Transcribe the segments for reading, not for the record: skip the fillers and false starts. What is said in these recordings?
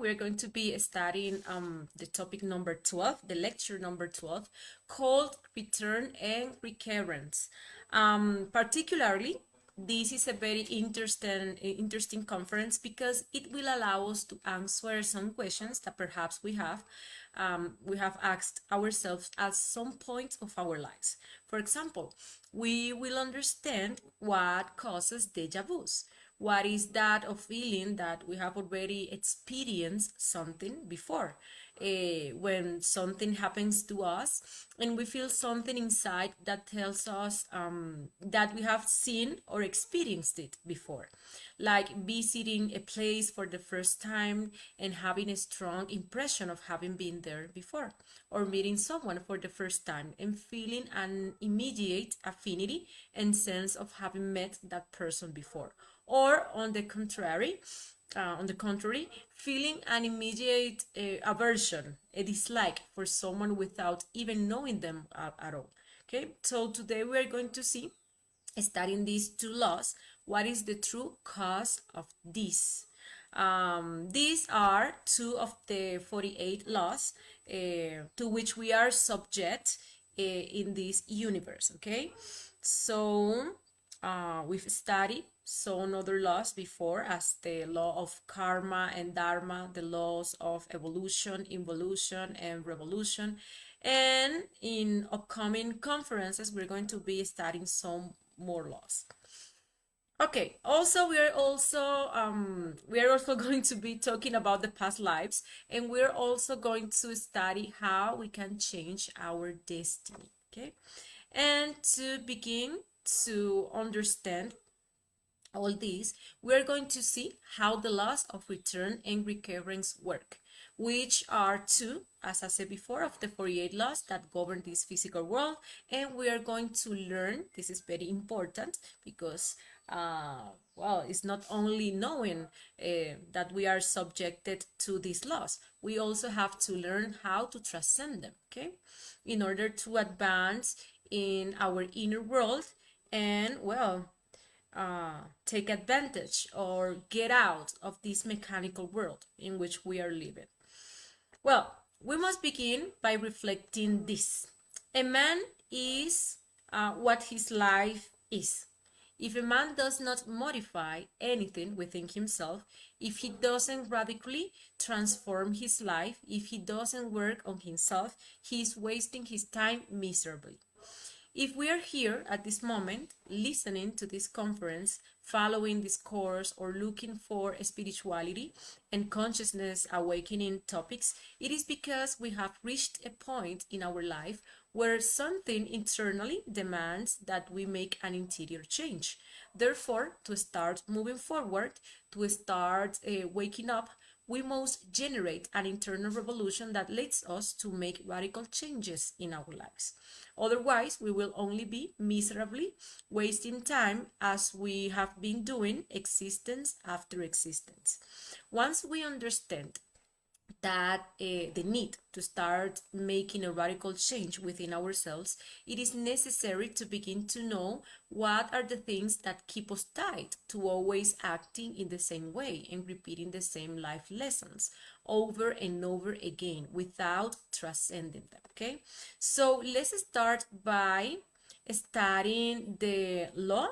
we're going to be studying the topic number 12, the lecture number 12, called Return and Recurrence. Particularly, this is a very interesting conference because it will allow us to answer some questions that perhaps we have asked ourselves at some point of our lives. For example, we will understand what causes deja vus. What is that of feeling that we have already experienced something before? When something happens to us and we feel something inside that tells us that we have seen or experienced it before, like visiting a place for the first time and having a strong impression of having been there before, or meeting someone for the first time and feeling an immediate affinity and sense of having met that person before, or on the contrary, feeling an immediate aversion, a dislike for someone without even knowing them at all. Okay, so today we are going to see, studying these two laws, what is the true cause of this. These are two of the 48 laws to which we are subject in this universe. Okay, so we've studied some other laws before, as the law of karma and dharma, the laws of evolution, involution, and revolution. And in upcoming conferences, we're going to be studying some more laws. Okay, also we are also going to be talking about the past lives, and we're also going to study how we can change our destiny. Okay, and to begin to understand all this, we're going to see how the laws of return and recurrence work, which are two, as I said before, of the 48 laws that govern this physical world. And we are going to learn, this is very important because, well, it's not only knowing that we are subjected to these laws, we also have to learn how to transcend them, okay, in order to advance in our inner world and, well, take advantage or get out of this mechanical world in which we are living. Well, we must begin by reflecting this. A man is what his life is. If a man does not modify anything within himself, if he doesn't radically transform his life, if he doesn't work on himself, he is wasting his time miserably. If we are here at this moment, listening to this conference, following this course, or looking for spirituality and consciousness awakening topics, it is because we have reached a point in our life where something internally demands that we make an interior change. Therefore, to start moving forward, to start waking up, we must generate an internal revolution that leads us to make radical changes in our lives. Otherwise, we will only be miserably wasting time as we have been doing existence after existence. Once we understand that the need to start making a radical change within ourselves, it is necessary to begin to know what are the things that keep us tied to always acting in the same way and repeating the same life lessons over and over again without transcending them. Okay, so let's start by studying the law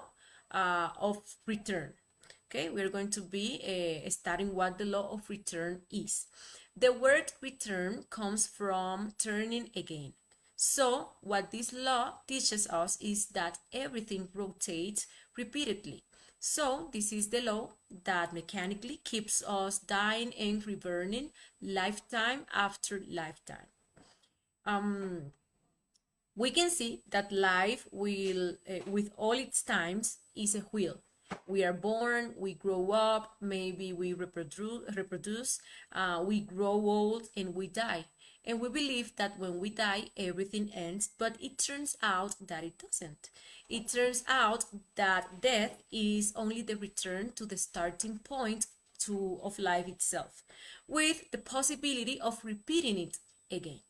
of return. Okay, we're going to be studying what the law of return is. The word return comes from turning again. So what this law teaches us is that everything rotates repeatedly. So this is the law that mechanically keeps us dying and reburning lifetime after lifetime. We can see that life will, with all its times, is a wheel. We are born, we grow up, maybe we reproduce, we grow old, and we die. And we believe that when we die, everything ends, but it turns out that it doesn't. It turns out that death is only the return to the starting point of life itself, with the possibility of repeating it again.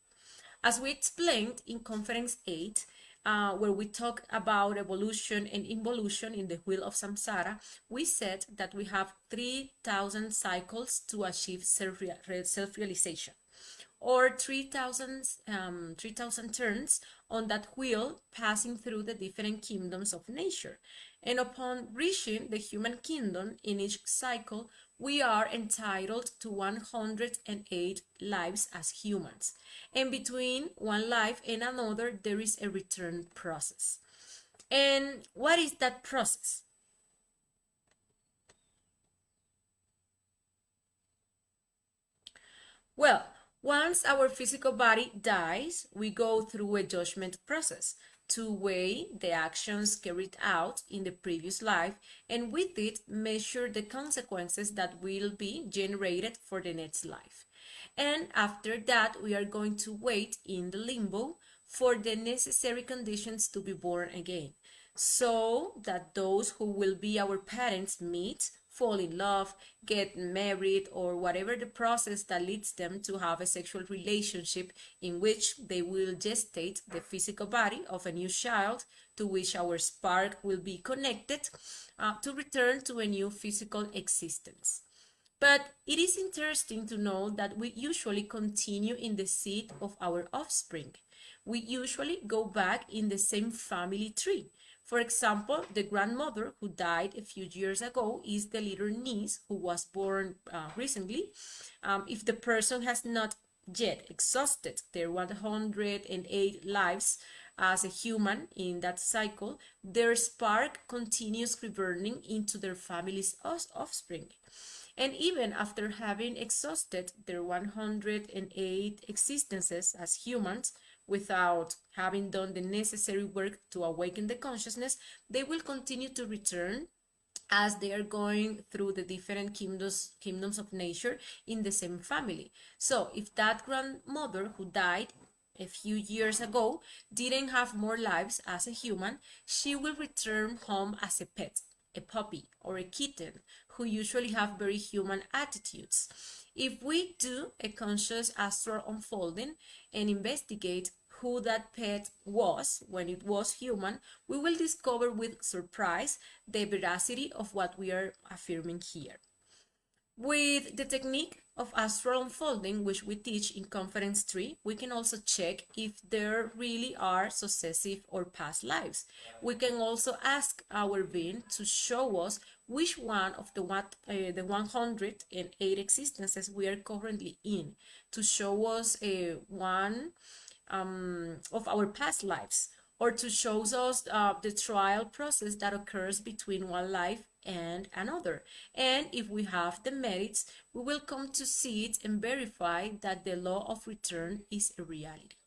As we explained in Conference 8, where we talk about evolution and involution in the wheel of samsara, we said that we have 3,000 cycles to achieve self-realization, or 3,000 turns on that wheel, passing through the different kingdoms of nature. And upon reaching the human kingdom in each cycle, we are entitled to 108 lives as humans. And between one life and another, there is a return process. And what is that process? Well, once our physical body dies, we go through a judgment process to weigh the actions carried out in the previous life, and with it measure the consequences that will be generated for the next life. And after that, we are going to wait in the limbo for the necessary conditions to be born again, so that those who will be our parents meet, fall in love, get married, or whatever the process that leads them to have a sexual relationship in which they will gestate the physical body of a new child, to which our spark will be connected, to return to a new physical existence. But it is interesting to know that we usually continue in the seed of our offspring. We usually go back in the same family tree. For example, the grandmother who died a few years ago is the little niece who was born recently. If the person has not yet exhausted their 108 lives as a human in that cycle, their spark continues reverting into their family's offspring. And even after having exhausted their 108 existences as humans, without having done the necessary work to awaken the consciousness, they will continue to return as they are going through the different kingdoms of nature in the same family. So if that grandmother who died a few years ago didn't have more lives as a human, she will return home as a pet, a puppy, or a kitten, who usually have very human attitudes. If we do a conscious astral unfolding and investigate who that pet was when it was human, we will discover with surprise the veracity of what we are affirming here. With the technique of astral unfolding, which we teach in Conference 3, we can also check if there really are successive or past lives. We can also ask our being to show us which one of the 108 existences we are currently in, to show us one of our past lives, or to show us the trial process that occurs between one life and another. And if we have the merits, we will come to see it and verify that the law of return is a reality.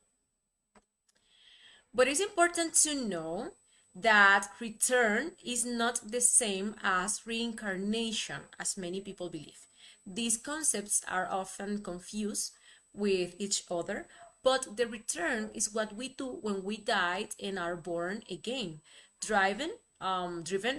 But it's important to know that return is not the same as reincarnation, as many people believe. These concepts are often confused with each other, but the return is what we do when we died and are born again, driven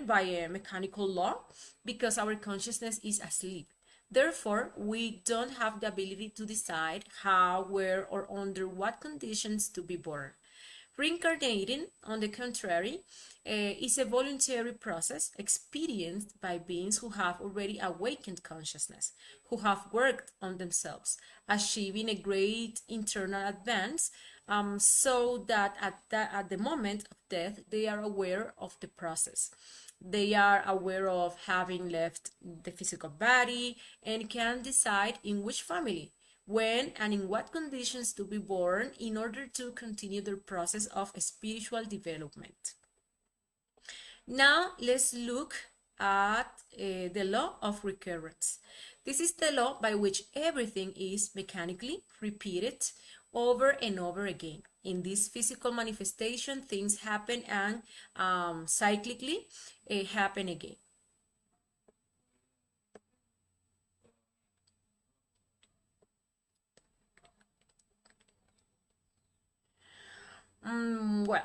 by a mechanical law, because our consciousness is asleep. Therefore, we don't have the ability to decide how, where, or under what conditions to be born. Reincarnating, on the contrary, is a voluntary process experienced by beings who have already awakened consciousness, who have worked on themselves, achieving a great internal advance, so that at the moment of death, they are aware of the process. They are aware of having left the physical body and can decide in which family, when, and in what conditions to be born in order to continue their process of spiritual development. Now let's look at the law of recurrence. This is the law by which everything is mechanically repeated over and over again. In this physical manifestation, things happen and cyclically happen again. Well,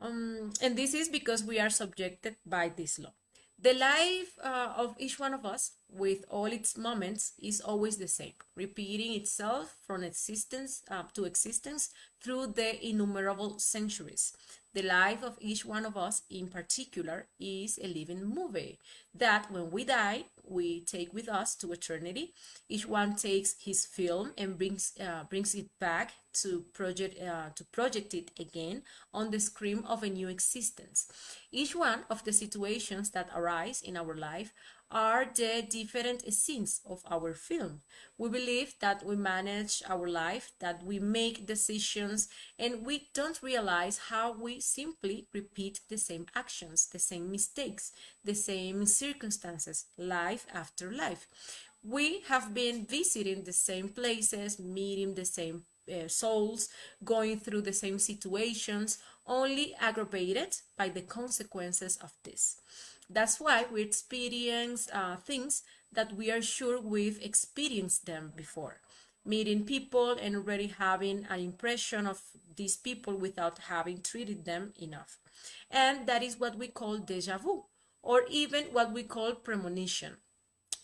and this is because we are subjected by this law. The life of each one of us with all its moments, is always the same, repeating itself from existence to existence through the innumerable centuries. The life of each one of us in particular is a living movie that when we die, we take with us to eternity. Each one takes his film and brings it back to project it again on the screen of a new existence. Each one of the situations that arise in our life are the different scenes of our film. We believe that we manage our life, that we make decisions, and we don't realize how we simply repeat the same actions, the same mistakes, the same circumstances, life after life. We have been visiting the same places, meeting the same souls, going through the same situations, only aggravated by the consequences of this. That's why we experience things that we are sure we've experienced them before. Meeting people and already having an impression of these people without having treated them enough. And that is what we call deja vu, or even what we call premonition.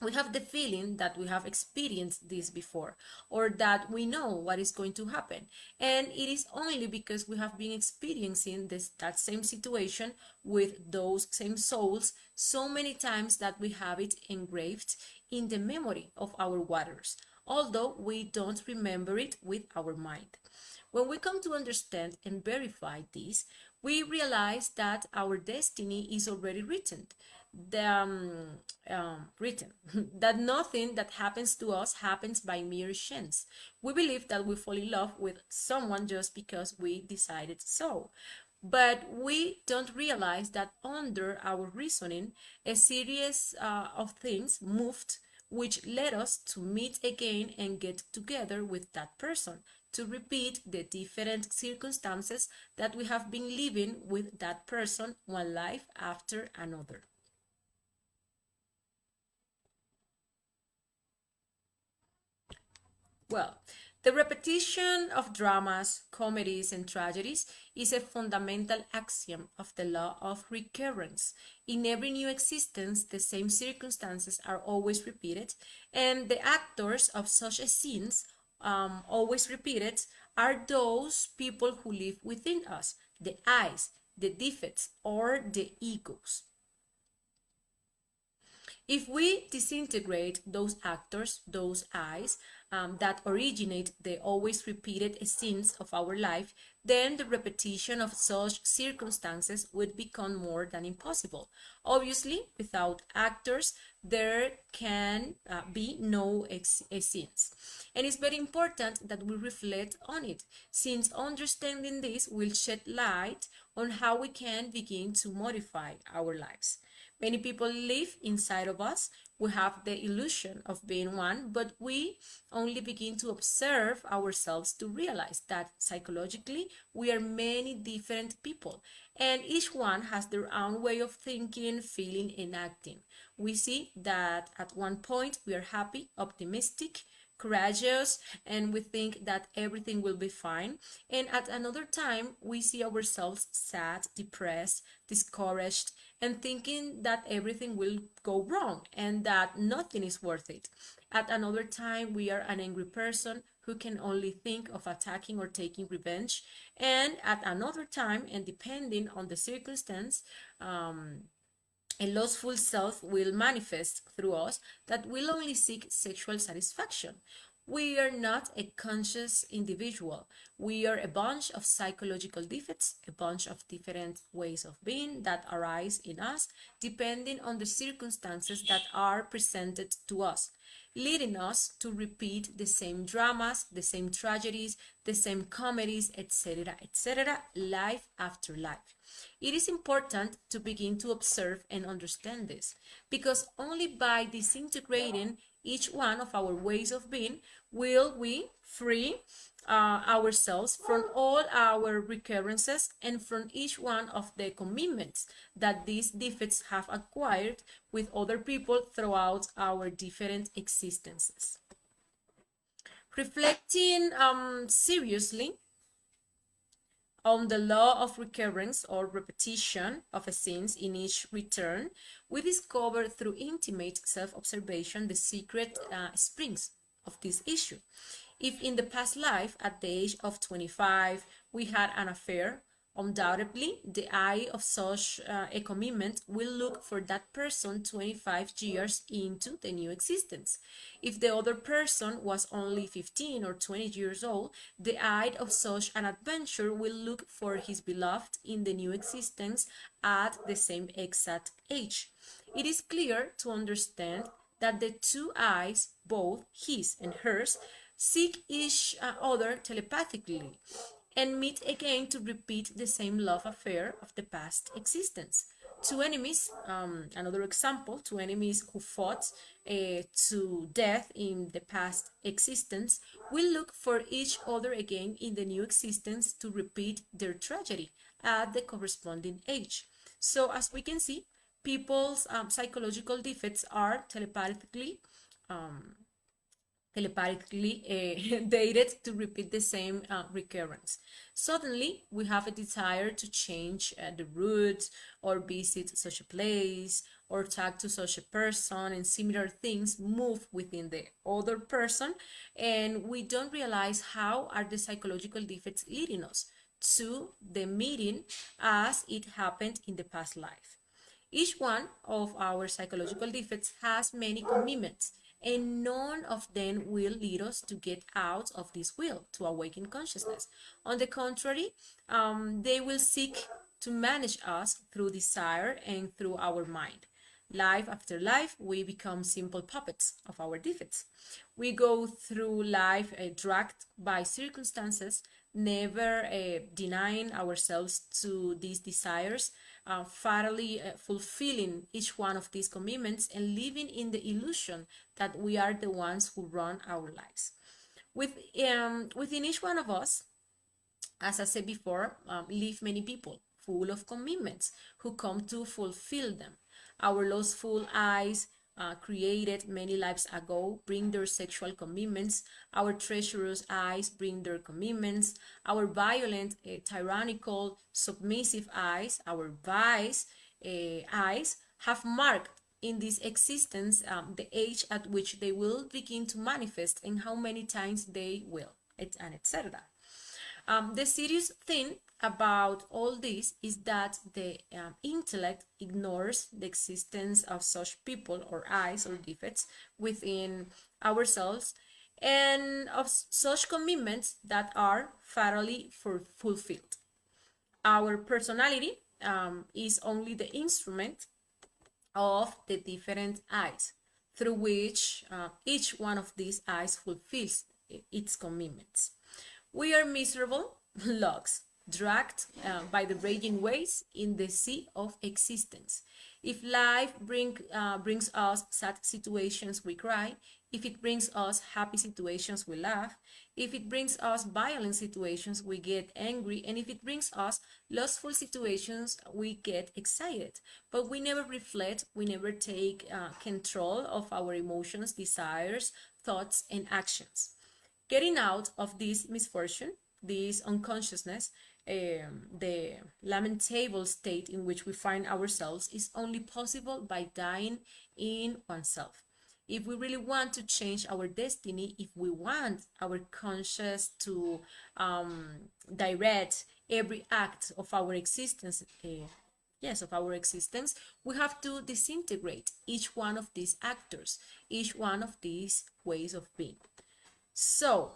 We have the feeling that we have experienced this before, or that we know what is going to happen, and it is only because we have been experiencing that same situation with those same souls so many times that we have it engraved in the memory of our waters, although we don't remember it with our mind. When we come to understand and verify this, we realize that our destiny is already written. Written that nothing that happens to us happens by mere chance. We believe that we fall in love with someone just because we decided so. But we don't realize that under our reasoning, a series of things moved which led us to meet again and get together with that person, to repeat the different circumstances that we have been living with that person one life after another. Well, the repetition of dramas, comedies, and tragedies is a fundamental axiom of the law of recurrence. In every new existence, the same circumstances are always repeated, and the actors of such scenes, always repeated, are those people who live within us, the eyes, the defects, or the egos. If we disintegrate those actors, those eyes that originate the always repeated scenes of our life, then the repetition of such circumstances would become more than impossible. Obviously, without actors, there can be no scenes. And it's very important that we reflect on it, since understanding this will shed light on how we can begin to modify our lives. Many people live inside of us. We have the illusion of being one, but we only begin to observe ourselves to realize that psychologically we are many different people, and each one has their own way of thinking, feeling, and acting. We see that at one point we are happy, optimistic, courageous, and we think that everything will be fine. And at another time, we see ourselves sad, depressed, discouraged, and thinking that everything will go wrong and that nothing is worth it. At another time, we are an angry person who can only think of attacking or taking revenge. And at another time, and depending on the circumstance, a lustful self will manifest through us that will only seek sexual satisfaction. We are not a conscious individual. We are a bunch of psychological defects, a bunch of different ways of being that arise in us depending on the circumstances that are presented to us, leading us to repeat the same dramas, the same tragedies, the same comedies, etc., life after life. It is important to begin to observe and understand this, because only by disintegrating each one of our ways of being will we free ourselves from all our recurrences and from each one of the commitments that these defects have acquired with other people throughout our different existences. Reflecting seriously On the law of recurrence or repetition of a sins in each return, we discover through intimate self-observation the secret springs of this issue. If in the past life, at the age of 25, we had an affair, undoubtedly the eye of such a commitment will look for that person 25 years into the new existence. If the other person was only 15 or 20 years old, the eye of such an adventure will look for his beloved in the new existence at the same exact age. It is clear to understand that the two eyes, both his and hers, seek each other telepathically and meet again to repeat the same love affair of the past existence. Two enemies, another example, two enemies who fought to death in the past existence will look for each other again in the new existence to repeat their tragedy at the corresponding age. So as we can see, people's psychological defects are telepathically dated to repeat the same recurrence. Suddenly, we have a desire to change the route or visit such a place or talk to such a person, and similar things move within the other person, and we don't realize how are the psychological defects leading us to the meeting as it happened in the past life. Each one of our psychological defects has many commitments, and none of them will lead us to get out of this wheel to awaken consciousness. On the contrary, they will seek to manage us through desire and through our mind. Life after life, we become simple puppets of our defects. We go through life dragged by circumstances, never denying ourselves to these desires, fatally fulfilling each one of these commitments and living in the illusion that we are the ones who run our lives. Within each one of us, as I said before, live many people full of commitments who come to fulfill them. Our lustful eyes, created many lives ago, bring their sexual commitments. Our treacherous eyes bring their commitments. Our violent, tyrannical, submissive eyes, our vice eyes, have marked in this existence the age at which they will begin to manifest and how many times they will, and etc. The serious thing about all this is that the intellect ignores the existence of such people or eyes or defects within ourselves and of such commitments that are fatally fulfilled. Our personality is only the instrument of the different eyes through which each one of these eyes fulfills its commitments. We are miserable logs, dragged by the raging waves in the sea of existence. If life brings us sad situations, we cry. If it brings us happy situations, we laugh. If it brings us violent situations, we get angry. And if it brings us lustful situations, we get excited. But we never reflect, we never take control of our emotions, desires, thoughts, and actions. Getting out of this misfortune, this unconsciousness, the lamentable state in which we find ourselves is only possible by dying in oneself. If we really want to change our destiny, if we want our conscious to direct every act of our existence, we have to disintegrate each one of these actors, each one of these ways of being. So,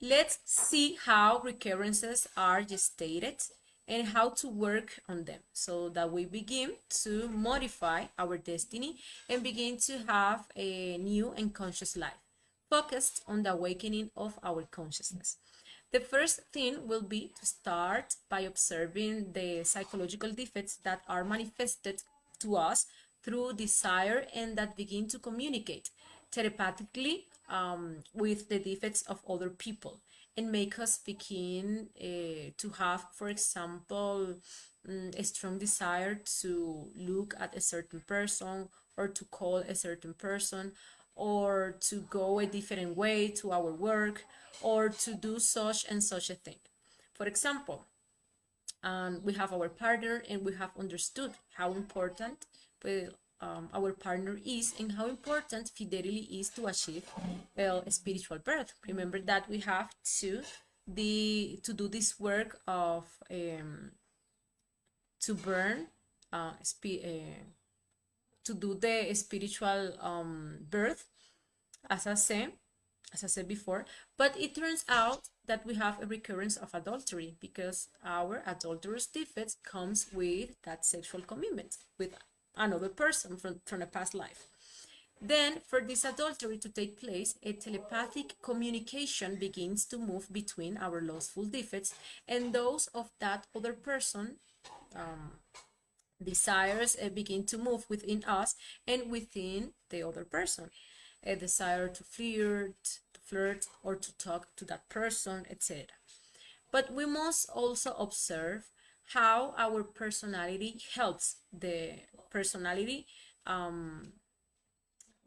let's see how recurrences are gestated and how to work on them so that we begin to modify our destiny and begin to have a new and conscious life focused on the awakening of our consciousness. The first thing will be to start by observing the psychological defects that are manifested to us through desire and that begin to communicate telepathically with the defects of other people and make us begin to have, for example, a strong desire to look at a certain person or to call a certain person or to go a different way to our work, or to do such and such a thing. For example, we have our partner and we have understood how important, well, our partner is, and how important fidelity is to achieve, well, spiritual birth. Remember that we have to do this work of to burn to do the spiritual birth, as I said before. But it turns out that we have a recurrence of adultery, because our adulterous defects comes with that sexual commitment with another person from a past life. Then, for this adultery to take place, a telepathic communication begins to move between our lustful defects and those of that other person. Desires begin to move within us and within the other person. A desire to flirt, or to talk to that person, etc. But we must also observe how our personality helps the personality,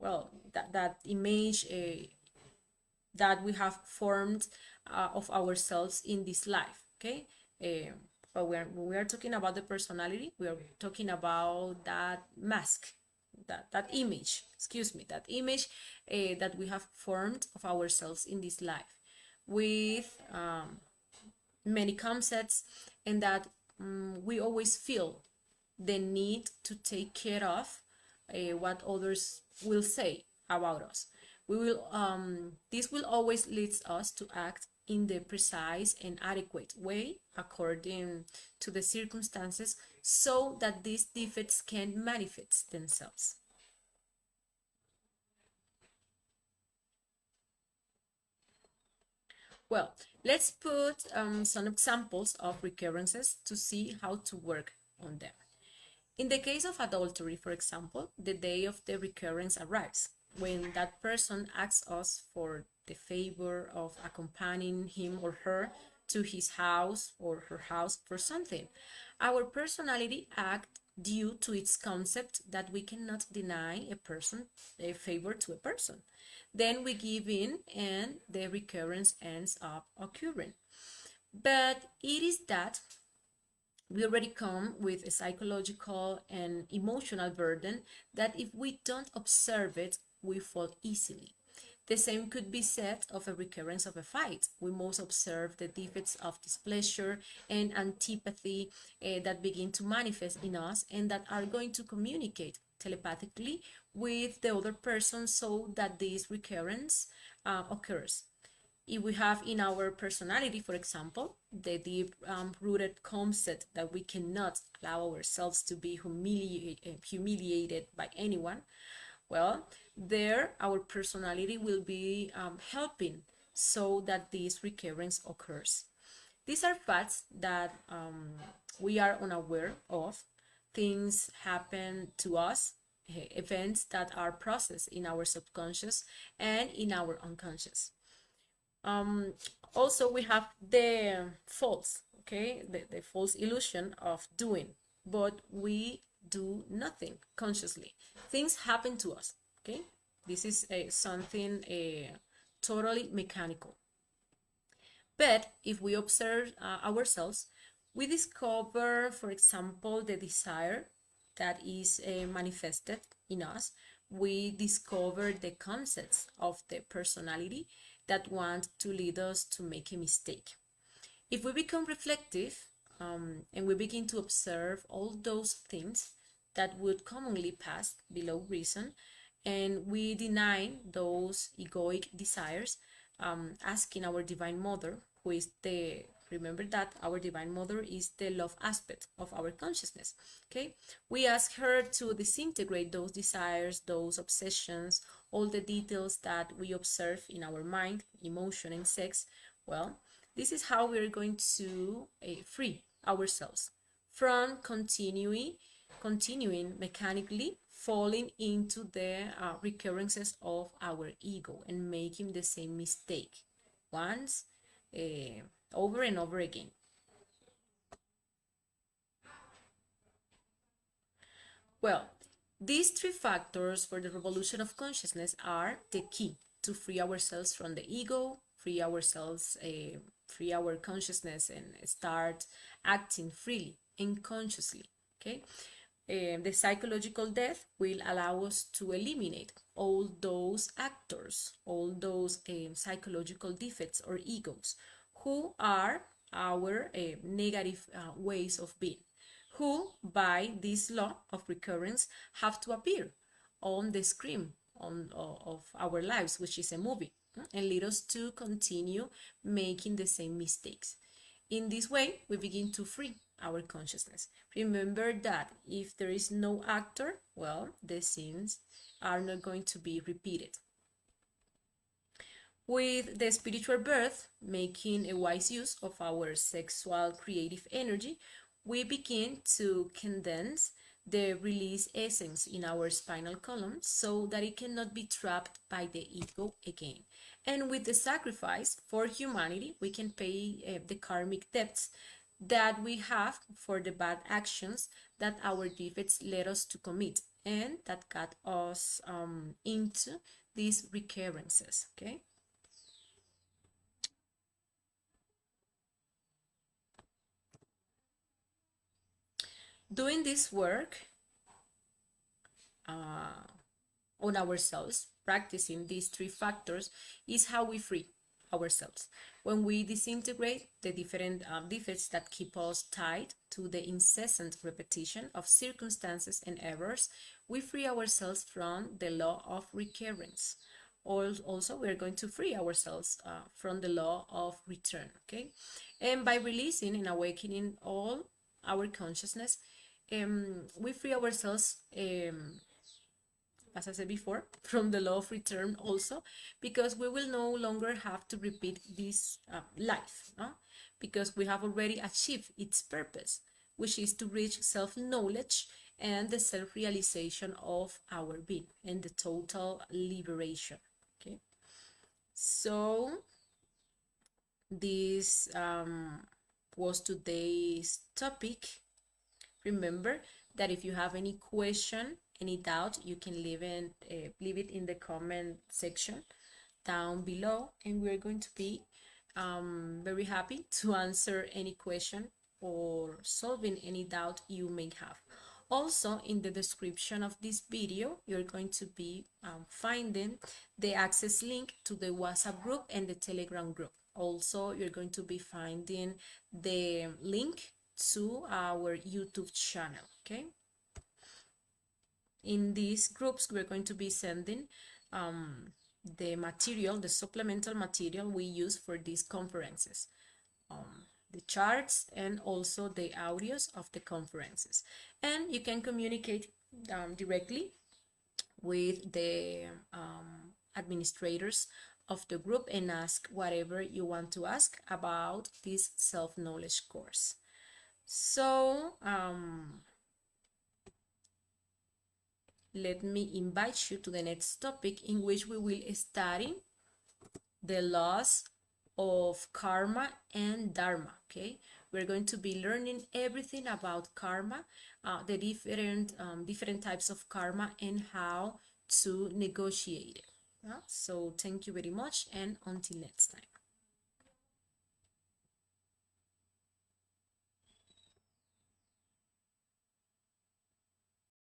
well, that image that we have formed of ourselves in this life, okay? But when we are talking about the personality, we are talking about that mask, that image, excuse me, that image that we have formed of ourselves in this life, with many concepts, and that we always feel the need to take care of what others will say about us. We will this will always lead us to act in the precise and adequate way according to the circumstances, so that these defects can manifest themselves. Well, let's put some examples of recurrences to see how to work on them. In the case of adultery, for example, the day of the recurrence arrives when that person asks us for the favor of accompanying him or her to his house or her house for something. Our personality acts due to its concept that we cannot deny a favor to a person. Then we give in, and the recurrence ends up occurring. But it is that we already come with a psychological and emotional burden that if we don't observe it, we fall easily. The same could be said of a recurrence of a fight. We must observe the defects of displeasure and antipathy that begin to manifest in us, and that are going to communicate telepathically with the other person, so that this recurrence occurs. If we have in our personality, for example, the deep rooted concept that we cannot allow ourselves to be humiliated by anyone, well, there our personality will be helping so that this recurrence occurs. These are facts that we are unaware of. Things happen to us, events that are processed in our subconscious and in our unconscious. Also, we have the false, okay, the false illusion of doing, but we do nothing consciously. Things happen to us, okay? This is something totally mechanical. But if we observe ourselves, we discover, for example, the desire that is manifested in us. We discover the concepts of the personality that want to lead us to make a mistake. If we become reflective and we begin to observe all those things that would commonly pass below reason, and we deny those egoic desires, asking our Divine Mother, who is remember that our Divine Mother is the love aspect of our consciousness, okay? We ask her to disintegrate those desires, those obsessions, all the details that we observe in our mind, emotion, and sex. Well, this is how we're going to free ourselves from continuing mechanically falling into the recurrences of our ego and making the same mistake once over and over again. Well, These three factors for the revolution of consciousness are the key to free ourselves from the ego, free ourselves, free our consciousness, and start acting freely and consciously. Okay, the psychological death will allow us to eliminate all those actors, all those psychological defects or egos, who are our negative ways of being, who by this law of recurrence have to appear on the screen of our lives, which is a movie, and lead us to continue making the same mistakes. In this way, we begin to free our consciousness. Remember that if there is no actor, well, the sins are not going to be repeated. With the spiritual birth, making a wise use of our sexual creative energy, we begin to condense the release essence in our spinal column so that it cannot be trapped by the ego again. And with the sacrifice for humanity, we can pay the karmic debts that we have for the bad actions that our defects led us to commit and that got us into these recurrences. Okay. Doing this work on ourselves, practicing these three factors, is how we free ourselves. When we disintegrate the different defects that keep us tied to the incessant repetition of circumstances and errors, we free ourselves from the law of recurrence. Also, we're going to free ourselves from the law of return, okay? And by releasing and awakening all our consciousness, we free ourselves, as I said before, from the law of return also, because we will no longer have to repeat this life, because we have already achieved its purpose, which is to reach self-knowledge and the self-realization of our being and the total liberation. Okay, so this was today's topic. Remember that if you have any question, any doubt, you can leave it in the comment section down below, and we're going to be very happy to answer any question or solving any doubt you may have. Also, in the description of this video, you're going to be finding the access link to the WhatsApp group and the Telegram group. Also, you're going to be finding the link to our YouTube channel, okay? In these groups, we're going to be sending the material, the supplemental material we use for these conferences, the charts and also the audios of the conferences. And you can communicate directly with the administrators of the group and ask whatever you want to ask about this self-knowledge course. So let me invite you to the next topic, in which we will study the laws of karma and dharma. Okay, we're going to be learning everything about karma, the different types of karma, and how to negotiate it. So thank you very much, and until next time.